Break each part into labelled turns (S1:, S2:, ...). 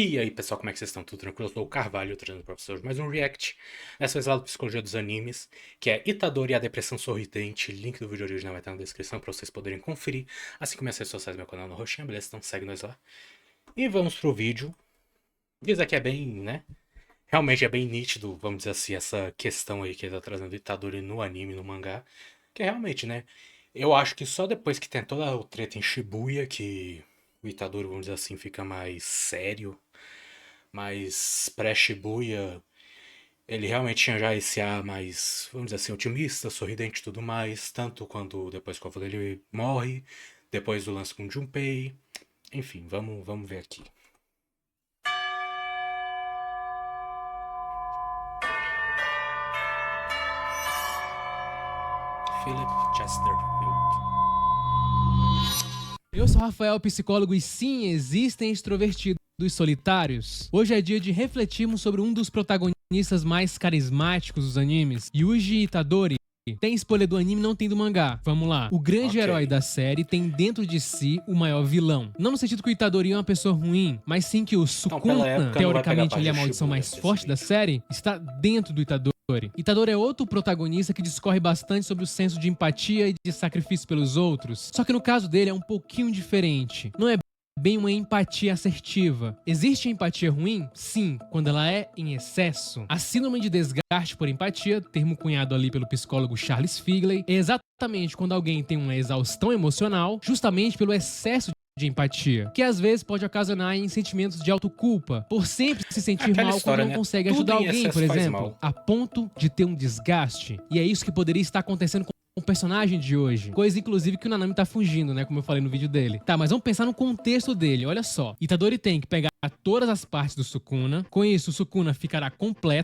S1: E aí, pessoal, como é que vocês estão? Tudo tranquilo? Eu sou o Carvalho, trazendo para vocês mais um react. Dessa vez lá do Psicologia dos Animes, que é Itadori e a Depressão Sorridente. Link do vídeo original vai estar na descrição para vocês poderem conferir. Assim como as redes sociais do meu canal no roxinha, beleza? Então segue nós lá. E vamos pro vídeo. Diz aqui é bem, né? Realmente é bem nítido, vamos dizer assim, essa questão aí que ele tá trazendo Itadori no anime, no mangá. Que é realmente, né? Eu acho que só depois que tem toda a treta em Shibuya que o Itadori, vamos dizer assim, fica mais sério, mais pré-Shibuya. Ele realmente tinha já esse ar mais, vamos dizer assim, otimista, sorridente e tudo mais. Tanto quando depois que o avô dele morre, depois do lance com o Junpei. Enfim, vamos ver aqui. Philip Chesterfield.
S2: Eu sou Rafael, psicólogo, e sim, existem extrovertidos solitários. Hoje é dia de refletirmos sobre um dos protagonistas mais carismáticos dos animes, Yuji Itadori. Tem spoiler do anime, não tem do mangá. Vamos lá. O grande herói da série tem dentro de si o maior vilão. Não no sentido que o Itadori é uma pessoa ruim, mas sim que o Sukuna, teoricamente ele é a maldição mais forte da série, está dentro do Itadori. Itadori é outro protagonista que discorre bastante sobre o senso de empatia e de sacrifício pelos outros. Só que no caso dele é um pouquinho diferente. Não é bem uma empatia assertiva. Existe empatia ruim? Sim, quando ela é em excesso. A síndrome de desgaste por empatia, termo cunhado ali pelo psicólogo Charles Figley, é exatamente quando alguém tem uma exaustão emocional, justamente pelo excesso de empatia, que às vezes pode ocasionar em sentimentos de autoculpa, por sempre se sentir
S1: Aquela
S2: mal
S1: história,
S2: quando não
S1: né?
S2: consegue
S1: Tudo
S2: ajudar
S1: em
S2: alguém,
S1: excesso
S2: por
S1: faz
S2: exemplo,
S1: mal.
S2: a ponto de ter um desgaste. E é isso que poderia estar acontecendo com o personagem de hoje. Coisa, inclusive, que o Nanami tá fugindo, né? Como eu falei no vídeo dele. Tá, mas vamos pensar no contexto dele. Olha só. Itadori tem que pegar todas as partes do Sukuna. Com isso, o Sukuna ficará completo.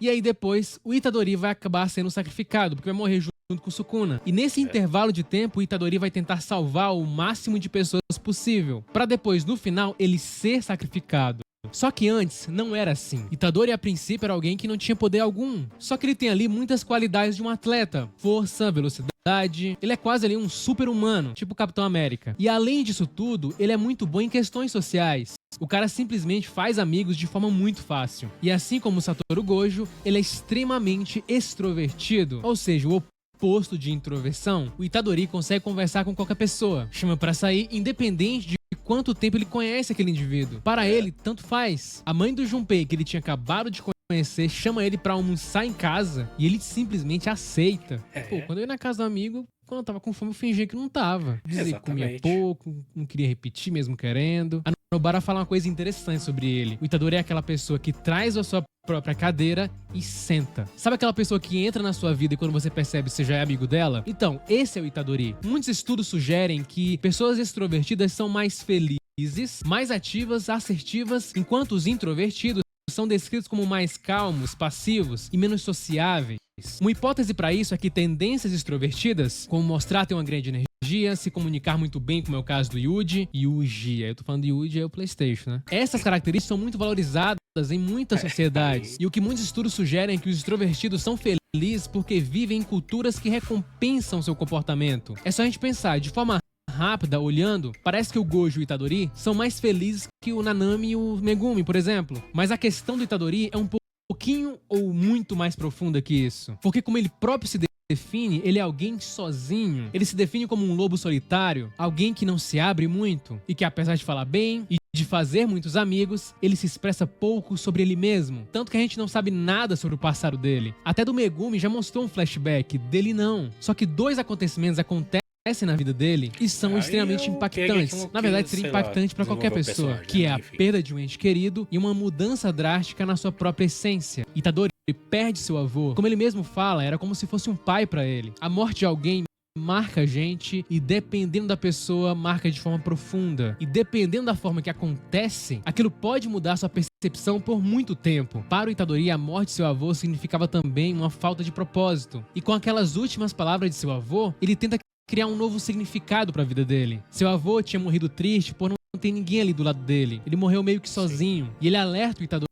S2: E aí depois, o Itadori vai acabar sendo sacrificado, porque vai morrer junto com o Sukuna. E nesse intervalo de tempo, o Itadori vai tentar salvar o máximo de pessoas possível, pra depois, no final, ele ser sacrificado. Só que antes não era assim. Itadori a princípio era alguém que não tinha poder algum. Só que ele tem ali muitas qualidades de um atleta: força, velocidade. Ele é quase ali um super-humano, tipo o Capitão América. E além disso tudo, ele é muito bom em questões sociais. O cara simplesmente faz amigos de forma muito fácil. E assim como o Satoru Gojo, ele é extremamente extrovertido, ou seja, o oposto de introversão. O Itadori consegue conversar com qualquer pessoa, chama pra sair independente de quanto tempo ele conhece aquele indivíduo. Para ele, tanto faz. A mãe do Junpei, que ele tinha acabado de conhecer, chama ele pra almoçar em casa e ele simplesmente aceita. Pô, quando eu ia na casa do amigo, quando eu tava com fome, eu fingia que não tava. Dizia que comia pouco, não queria repetir mesmo querendo. A Nobara fala uma coisa interessante sobre ele. O Itadori é aquela pessoa que traz a sua própria cadeira e senta. Sabe aquela pessoa que entra na sua vida e quando você percebe você já é amigo dela? Então, esse é o Itadori. Muitos estudos sugerem que pessoas extrovertidas são mais felizes, mais ativas, assertivas, enquanto os introvertidos são descritos como mais calmos, passivos e menos sociáveis. Uma hipótese para isso é que tendências extrovertidas, como mostrar ter uma grande energia, se comunicar muito bem, como é o caso do Yuji, aí eu tô falando de Yuji, é o PlayStation, né? Essas características são muito valorizadas em muitas sociedades. E o que muitos estudos sugerem é que os extrovertidos são felizes porque vivem em culturas que recompensam seu comportamento. É só a gente pensar, de forma rápida, olhando, parece que o Gojo e o Itadori são mais felizes que o Nanami e o Megumi, por exemplo. Mas a questão do Itadori é um pouquinho ou muito mais profunda que isso. Porque como ele próprio se define, ele é alguém sozinho. Ele se define como um lobo solitário, alguém que não se abre muito e que, apesar de falar bem e de fazer muitos amigos, ele se expressa pouco sobre ele mesmo. Tanto que a gente não sabe nada sobre o passado dele. Até do Megumi já mostrou um flashback, dele não. Só que dois acontecimentos acontecem na vida dele e são extremamente impactantes. Na verdade, seria impactante para qualquer pessoa, que é a perda de um ente querido e uma mudança drástica na sua própria essência. Itadori perde seu avô. Como ele mesmo fala, era como se fosse um pai para ele. A morte de alguém marca a gente e, dependendo da pessoa, marca de forma profunda. E dependendo da forma que acontece, aquilo pode mudar sua percepção por muito tempo. Para o Itadori, a morte de seu avô significava também uma falta de propósito. E com aquelas últimas palavras de seu avô, ele tenta criar um novo significado para a vida dele. Seu avô tinha morrido triste por não ter ninguém ali do lado dele. Ele morreu meio que sozinho. E ele alerta o Itadori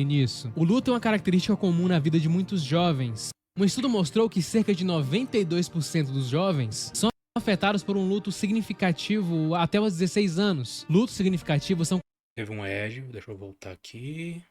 S2: nisso. O luto é uma característica comum na vida de muitos jovens. Um estudo mostrou que cerca de 92% dos jovens são afetados por um luto significativo até os 16 anos. Lutos significativos são
S1: Teve um Ed, deixa eu voltar aqui.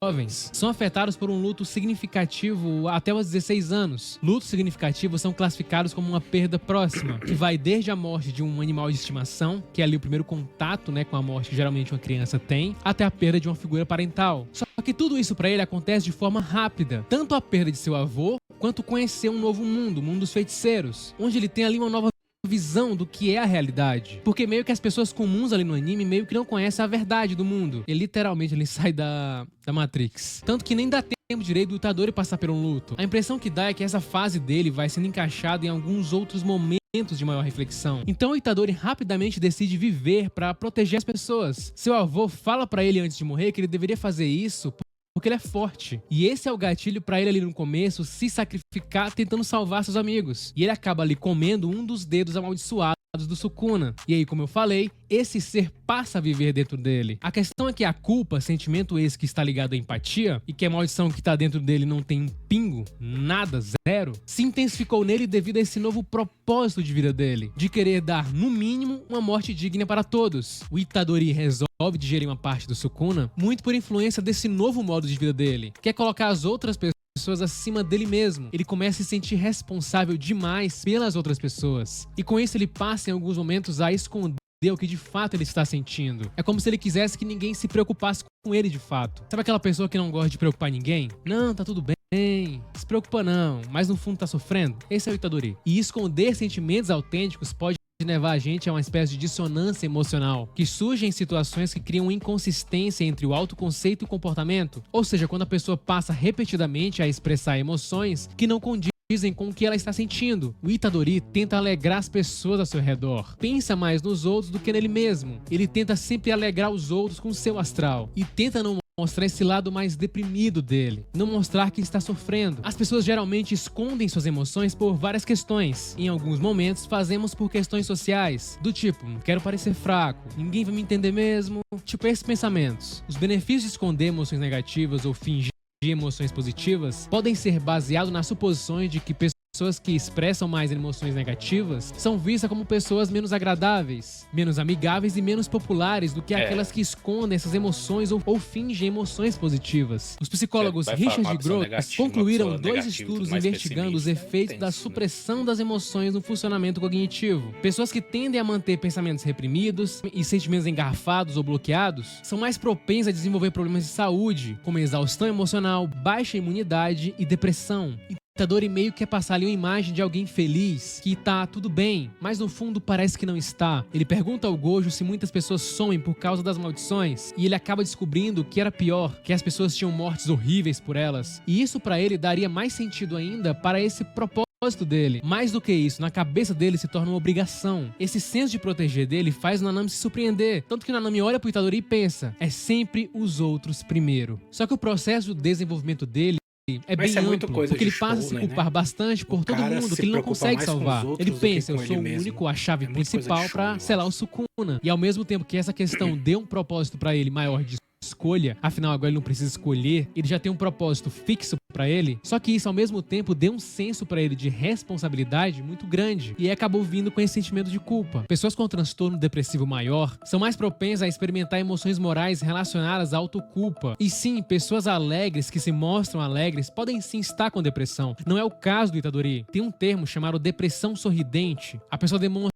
S2: Jovens são afetados por um luto significativo até os 16 anos. Lutos significativos são classificados como uma perda próxima, que vai desde a morte de um animal de estimação, que é ali o primeiro contato, né, com a morte que geralmente uma criança tem, até a perda de uma figura parental. Só que tudo isso para ele acontece de forma rápida. Tanto a perda de seu avô, quanto conhecer um novo mundo, o mundo dos feiticeiros, onde ele tem ali uma nova visão do que é a realidade. Porque meio que as pessoas comuns ali no anime meio que não conhecem a verdade do mundo. E literalmente ele sai da Matrix. Tanto que nem dá tempo direito do Itadori passar por um luto. A impressão que dá é que essa fase dele vai sendo encaixada em alguns outros momentos de maior reflexão. Então o Itadori rapidamente decide viver para proteger as pessoas. Seu avô fala para ele antes de morrer que ele deveria fazer isso porque ele é forte. E esse é o gatilho pra ele ali no começo se sacrificar tentando salvar seus amigos. E ele acaba ali comendo um dos dedos amaldiçoados do Sukuna. E aí, como eu falei, esse ser passa a viver dentro dele. A questão é que a culpa, sentimento esse que está ligado à empatia, e que a maldição que está dentro dele não tem um pingo, nada, zero, se intensificou nele devido a esse novo propósito de vida dele, de querer dar, no mínimo, uma morte digna para todos. O Itadori resolve digerir uma parte do Sukuna, muito por influência desse novo modo de vida dele. Quer colocar as outras pessoas acima dele mesmo. Ele começa a se sentir responsável demais pelas outras pessoas. E com isso ele passa em alguns momentos a esconder o que de fato ele está sentindo. É como se ele quisesse que ninguém se preocupasse com ele de fato. Sabe aquela pessoa que não gosta de preocupar ninguém? Não, tá tudo bem. Se preocupa não, mas no fundo tá sofrendo. Esse é o Itadori. E esconder sentimentos autênticos pode levar a gente a uma espécie de dissonância emocional, que surge em situações que criam inconsistência entre o autoconceito e o comportamento. Ou seja, quando a pessoa passa repetidamente a expressar emoções que não condizem com o que ela está sentindo. O Itadori tenta alegrar as pessoas ao seu redor. Pensa mais nos outros do que nele mesmo. Ele tenta sempre alegrar os outros com o seu astral. E tenta não mostrar esse lado mais deprimido dele, não mostrar que está sofrendo. As pessoas geralmente escondem suas emoções por várias questões. Em alguns momentos fazemos por questões sociais, do tipo, quero parecer fraco, ninguém vai me entender mesmo, tipo esses pensamentos. Os benefícios de esconder emoções negativas ou fingir emoções positivas podem ser baseados nas suposições de que pessoas que expressam mais emoções negativas são vistas como pessoas menos agradáveis, menos amigáveis e menos populares do que aquelas que escondem essas emoções ou fingem emoções positivas. Os psicólogos Richard e Gross concluíram 2 estudos investigando os efeitos da supressão das emoções no funcionamento cognitivo. Pessoas que tendem a manter pensamentos reprimidos e sentimentos engarrafados ou bloqueados são mais propensas a desenvolver problemas de saúde, como exaustão emocional, baixa imunidade e depressão. Itadori meio quer passar ali uma imagem de alguém feliz, que tá tudo bem, mas no fundo parece que não está. Ele pergunta ao Gojo se muitas pessoas somem por causa das maldições, e ele acaba descobrindo que era pior, que as pessoas tinham mortes horríveis por elas. E isso pra ele daria mais sentido ainda para esse propósito dele. Mais do que isso, na cabeça dele se torna uma obrigação. Esse senso de proteger dele faz o Nanami se surpreender, tanto que o Nanami olha pro Itadori e pensa, é sempre os outros primeiro. Só que o processo de desenvolvimento dele é bem amplo, porque ele passa a se culpar bastante por todo mundo que ele não consegue salvar. Ele pensa, eu sou o único, a chave principal pra selar o Sukuna. E ao mesmo tempo que essa questão deu um propósito pra ele maior de escolha, afinal agora ele não precisa escolher, ele já tem um propósito fixo pra ele, só que isso ao mesmo tempo deu um senso pra ele de responsabilidade muito grande e acabou vindo com esse sentimento de culpa. Pessoas com transtorno depressivo maior são mais propensas a experimentar emoções morais relacionadas à autoculpa. E sim, pessoas alegres que se mostram alegres podem sim estar com depressão. Não é o caso do Itadori. Tem um termo chamado depressão sorridente. A pessoa demonstra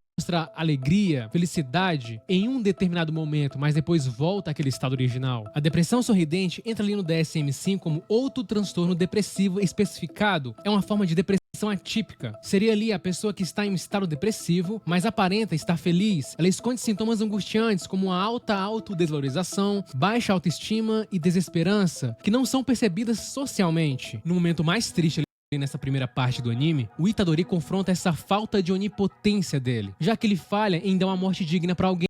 S2: alegria, felicidade em um determinado momento, mas depois volta àquele estado original. A depressão sorridente entra ali no DSM-5 como outro transtorno depressivo especificado. É uma forma de depressão atípica. Seria ali a pessoa que está em um estado depressivo, mas aparenta estar feliz. Ela esconde sintomas angustiantes como a alta autodesvalorização, baixa autoestima e desesperança, que não são percebidas socialmente. No momento mais triste nessa primeira parte do anime, o Itadori confronta essa falta de onipotência dele, já que ele falha em dar uma morte digna pra alguém.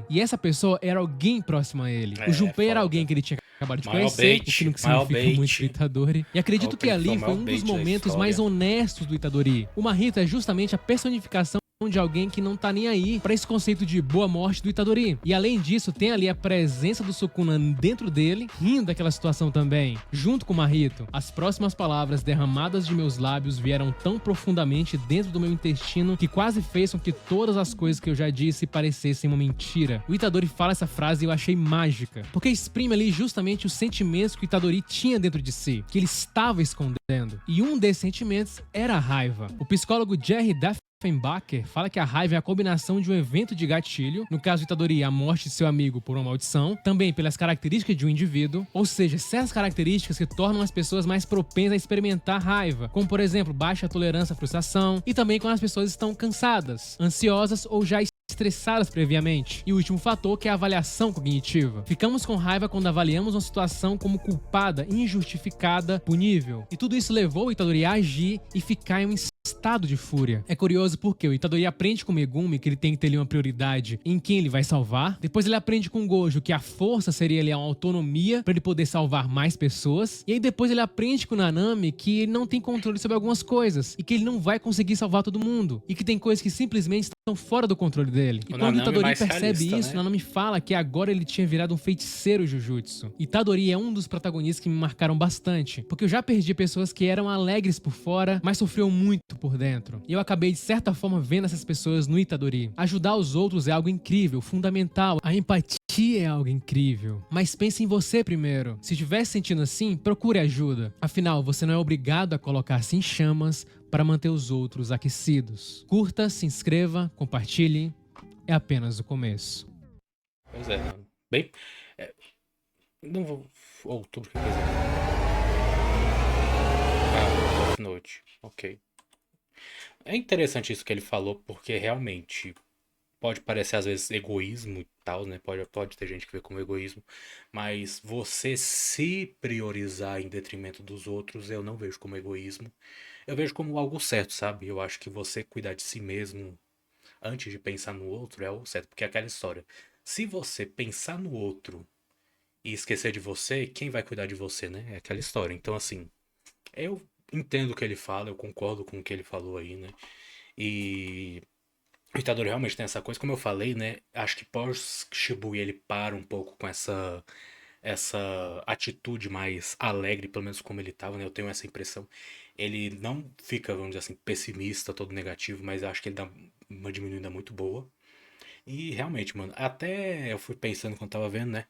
S2: E essa pessoa era alguém próximo a ele. O Junpei era alguém que ele tinha acabado de conhecer, o que não significa muito pro Itadori. E acredito que ali foi um dos momentos mais honestos do Itadori. O Mahito é justamente a personificação de alguém que não tá nem aí pra esse conceito de boa morte do Itadori. E além disso, tem ali a presença do Sukuna dentro dele, rindo daquela situação também, junto com o Mahito. As próximas palavras derramadas de meus lábios vieram tão profundamente dentro do meu intestino que quase fez com que todas as coisas que eu já disse parecessem uma mentira. O Itadori fala essa frase e eu achei mágica, porque exprime ali justamente os sentimentos que o Itadori tinha dentro de si, que ele estava escondendo. E um desses sentimentos era a raiva. O psicólogo Jerry Diefenbacher fala que a raiva é a combinação de um evento de gatilho, no caso do Itadori, a morte de seu amigo por uma maldição, também pelas características de um indivíduo, ou seja, certas características que tornam as pessoas mais propensas a experimentar raiva, como por exemplo, baixa tolerância à frustração, e também quando as pessoas estão cansadas, ansiosas ou já estressadas previamente. E o último fator, que é a avaliação cognitiva. Ficamos com raiva quando avaliamos uma situação como culpada, injustificada, punível. E tudo isso levou o Itadori a agir e ficar em um estado de fúria. É curioso porque o Itadori aprende com o Megumi que ele tem que ter ali uma prioridade em quem ele vai salvar. Depois ele aprende com o Gojo que a força seria ali uma autonomia para ele poder salvar mais pessoas. E aí depois ele aprende com o Nanami que ele não tem controle sobre algumas coisas e que ele não vai conseguir salvar todo mundo. E que tem coisas que simplesmente estão fora do controle dele. E
S1: O
S2: quando o
S1: Nanami é
S2: Itadori
S1: mais
S2: percebe
S1: realista,
S2: isso,
S1: né?
S2: o Nanami fala que agora ele tinha virado um feiticeiro Jujutsu. Itadori é um dos protagonistas que me marcaram bastante, porque eu já perdi pessoas que eram alegres por fora, mas sofriam muito por dentro. E eu acabei, de certa forma, vendo essas pessoas no Itadori. Ajudar os outros é algo incrível, fundamental. A empatia é algo incrível. Mas pense em você primeiro. Se estiver se sentindo assim, procure ajuda. Afinal, você não é obrigado a colocar-se em chamas para manter os outros aquecidos. Curta, se inscreva, compartilhe. É apenas o começo.
S1: Pois é, mano. Bem, é, não vou. Outubro, quer dizer. Ah, Death Note. Ok. É interessante isso que ele falou, porque realmente pode parecer às vezes egoísmo e tal, né? Pode ter gente que vê como egoísmo, mas você se priorizar em detrimento dos outros, eu não vejo como egoísmo. Eu vejo como algo certo, sabe? Eu acho que você cuidar de si mesmo antes de pensar no outro é o certo, porque é aquela história. Se você pensar no outro e esquecer de você, quem vai cuidar de você, né? É aquela história. Então, assim, eu entendo o que ele fala, eu concordo com o que ele falou aí, né? E o Itadori realmente tem essa coisa, como eu falei, né? Acho que pós Shibuya ele para um pouco com essa atitude mais alegre, pelo menos como ele tava, né? Eu tenho essa impressão. Ele não fica, vamos dizer assim, pessimista, todo negativo, mas acho que ele dá uma diminuída muito boa. E realmente, mano, até eu fui pensando quando tava vendo, né?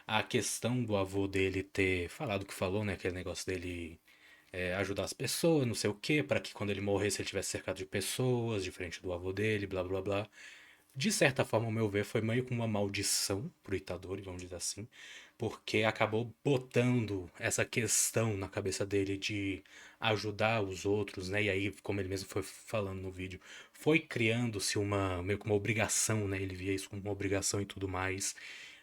S1: A questão do avô dele ter falado o que falou, né? Aquele negócio dele ajudar as pessoas, não sei o quê, para que quando ele morresse ele tivesse cercado de pessoas, diferente do avô dele, blá blá blá. De certa forma, ao meu ver, foi meio que uma maldição pro Itadori, vamos dizer assim, porque acabou botando essa questão na cabeça dele de ajudar os outros, né? E aí, como ele mesmo foi falando no vídeo, foi criando-se uma meio que uma obrigação, né? Ele via isso como uma obrigação e tudo mais,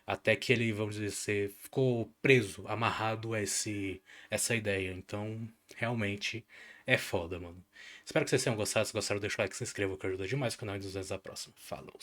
S1: até que ele, vamos dizer, ficou preso, amarrado a essa ideia. Então, realmente é foda, mano. Espero que vocês tenham gostado. Se gostaram, deixa o like, se inscreva, que ajuda demais o canal e nos vemos na próxima. Falou!